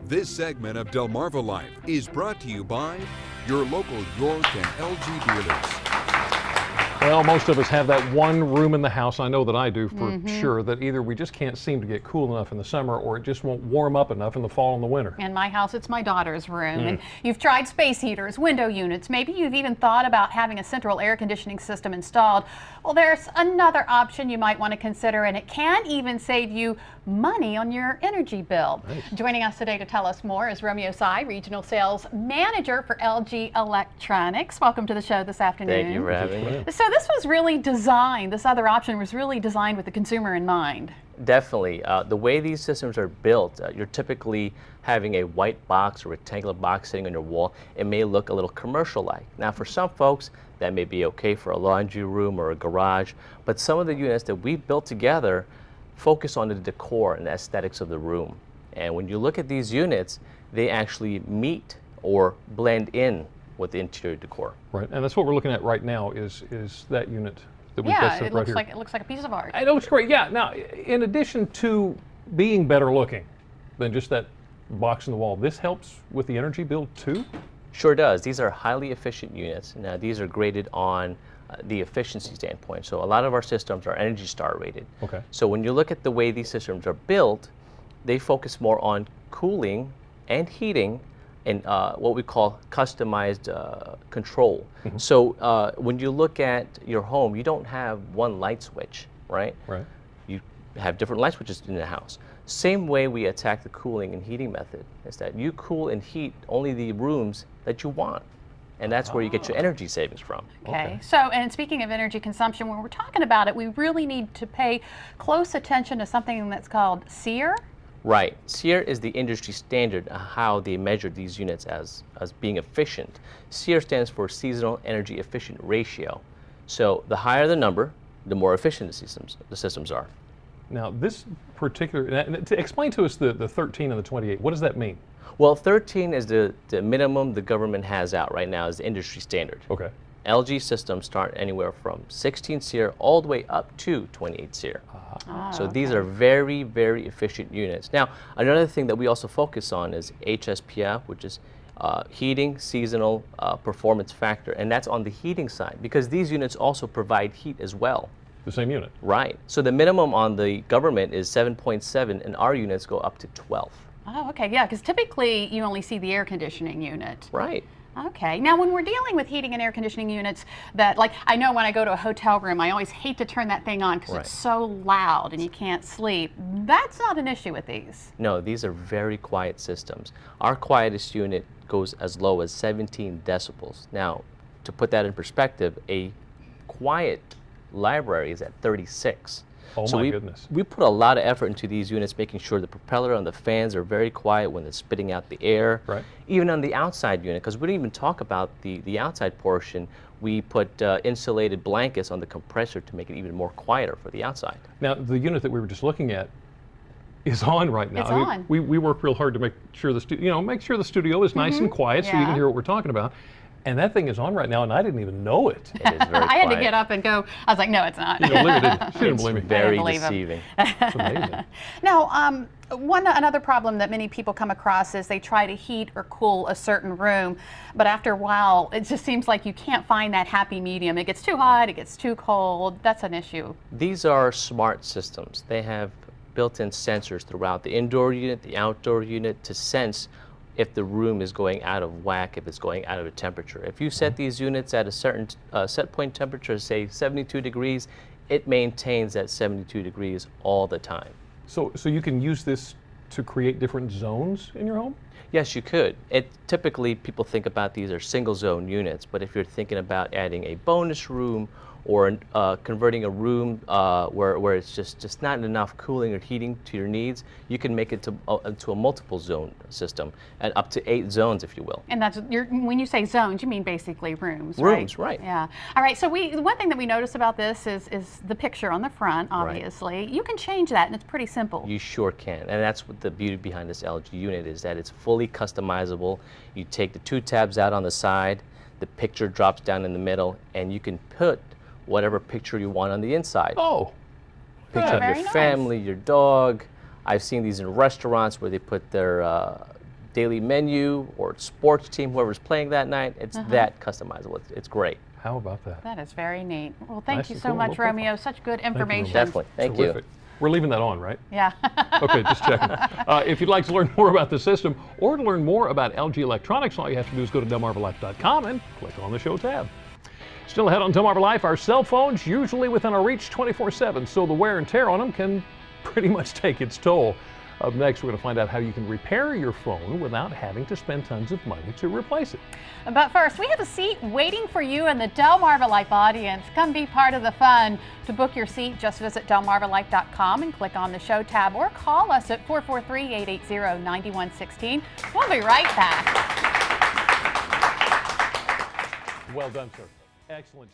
This segment of Delmarva Life is brought to you by your local York and LG dealers. Well, most of us have that one room in the house, I know that I do for sure, that either we just can't seem to get cool enough in the summer or it just won't warm up enough in the fall and the winter. In my house, it's my daughter's room. And you've tried space heaters, window units. Maybe you've even thought about having a central air conditioning system installed. Well, there's another option you might want to consider, and it can even save you money on your energy bill. Nice. Joining us today to tell us more is Romeo Tsai, Regional Sales Manager for LG Electronics. Welcome to the show this afternoon. Thank you for having me. So this was really designed, this other option was really designed with the consumer in mind. Definitely. The way these systems are built, you're typically having a white box or rectangular box sitting on your wall. It may look a little commercial-like. Now, for some folks, that may be okay for a laundry room or a garage, but some of the units that we've built together focus on the decor and the aesthetics of the room. And when you look at these units, they actually meet or blend in with the interior decor. Right, and that's what we're looking at right now is that unit that we've Yeah, got set it up right looks here. like it looks like a piece of art. It looks great, yeah. Now, in addition to being better looking than just that box in the wall, this helps with the energy bill too? Sure does. These are highly efficient units. Now, these are graded on the efficiency standpoint. So a lot of our systems are Energy Star rated. Okay. So when you look at the way these systems are built, they focus more on cooling and heating and what we call customized control. So when you look at your home, you don't have one light switch, right? Right. You have different light switches in the house. Same way we attack the cooling and heating method is that you cool and heat only the rooms that you want. And that's where you get your energy savings from. Okay. So, and speaking of energy consumption, when we're talking about it, we really need to pay close attention to something that's called SEER. Right. SEER is the industry standard of how they measure these units as being efficient. SEER stands for Seasonal Energy Efficient Ratio. So the higher the number, the more efficient the systems are. Now, this particular, explain to us the 13 and the 28. What does that mean? Well, 13 is the minimum the government has out right now as the industry standard. Okay. LG systems start anywhere from 16 SEER all the way up to 28 SEER. So these are very, very efficient units. Now, another thing that we also focus on is HSPA, which is heating seasonal performance factor, and that's on the heating side because these units also provide heat as well. The same unit. Right. So the minimum on the government is 7.7, and our units go up to 12. Oh, okay. Yeah, because typically you only see the air conditioning unit. Right. Okay. Now, when we're dealing with heating and air conditioning units, that, like, I know when I go to a hotel room, I always hate to turn that thing on because Right. it's so loud and you can't sleep. That's not an issue with these. No, these are very quiet systems. Our quietest unit goes as low as 17 decibels. Now, to put that in perspective, a quiet library is at 36. Oh So my goodness. we put a lot of effort into these units, making sure the propeller and the fans are very quiet when they're spitting out the air. Right. Even on the outside unit, because we didn't even talk about the outside portion, we put insulated blankets on the compressor to make it even more quieter for the outside. Now, the unit that we were just looking at is on right now. It's I mean, on. We work real hard to make sure make sure the studio is nice and quiet so you Yeah. can hear what we're talking about. And that thing is on right now, and I didn't even know it. It is very I had to quiet. get up and go. I was like, no, it's not. You don't believe it, did you? She didn't It's believe me. very believe him. deceiving. It's amazing. Now, another problem that many people come across is they try to heat or cool a certain room, but after a while, it just seems like you can't find that happy medium. It gets too hot, it gets too cold. That's an issue. These are smart systems. They have built-in sensors throughout the indoor unit, the outdoor unit, to sense if the room is going out of whack, if it's going out of a temperature. If you set these units at a certain set point temperature, say 72 degrees, it maintains that 72 degrees all the time. So you can use this to create different zones in your home? Yes, you could. Typically, people think about these as single zone units, but if you're thinking about adding a bonus room or converting a room where it's just not enough cooling or heating to your needs, you can make it to a multiple zone system and up to 8 zones, if you will. And that's when you say zones, you mean basically rooms, Rooms, right. Yeah. All right. So one thing that we notice about this is the picture on the front. Obviously, you can change that, and it's pretty simple. You sure can, and that's what the beauty behind this LG unit is, that it's fully customizable. You take the 2 tabs out on the side, the picture drops down in the middle, and you can put whatever picture you want on the inside. Oh. Picture of very your nice. family, your dog, I've seen these in restaurants where they put their daily menu or sports team, whoever's playing that night. It's that customizable. It's great. How about that? That is very neat. Well, thank Nice you and so cool, much, low profile. Romeo. Such good information. Definitely. Thank you. Terrific. We're leaving that on, right? Yeah. Okay, just checking. If you'd like to learn more about the system or to learn more about LG Electronics, all you have to do is go to delmarvalife.com and click on the show tab. Still ahead on Delmarva Life, our cell phones usually within our reach 24/7, so the wear and tear on them can pretty much take its toll. Up next, we're going to find out how you can repair your phone without having to spend tons of money to replace it. But first, we have a seat waiting for you in the Delmarva Life audience. Come be part of the fun. To book your seat, just visit delmarvalife.com and click on the show tab or call us at 443-880-9116. We'll be right back. Well done, sir. Excellent.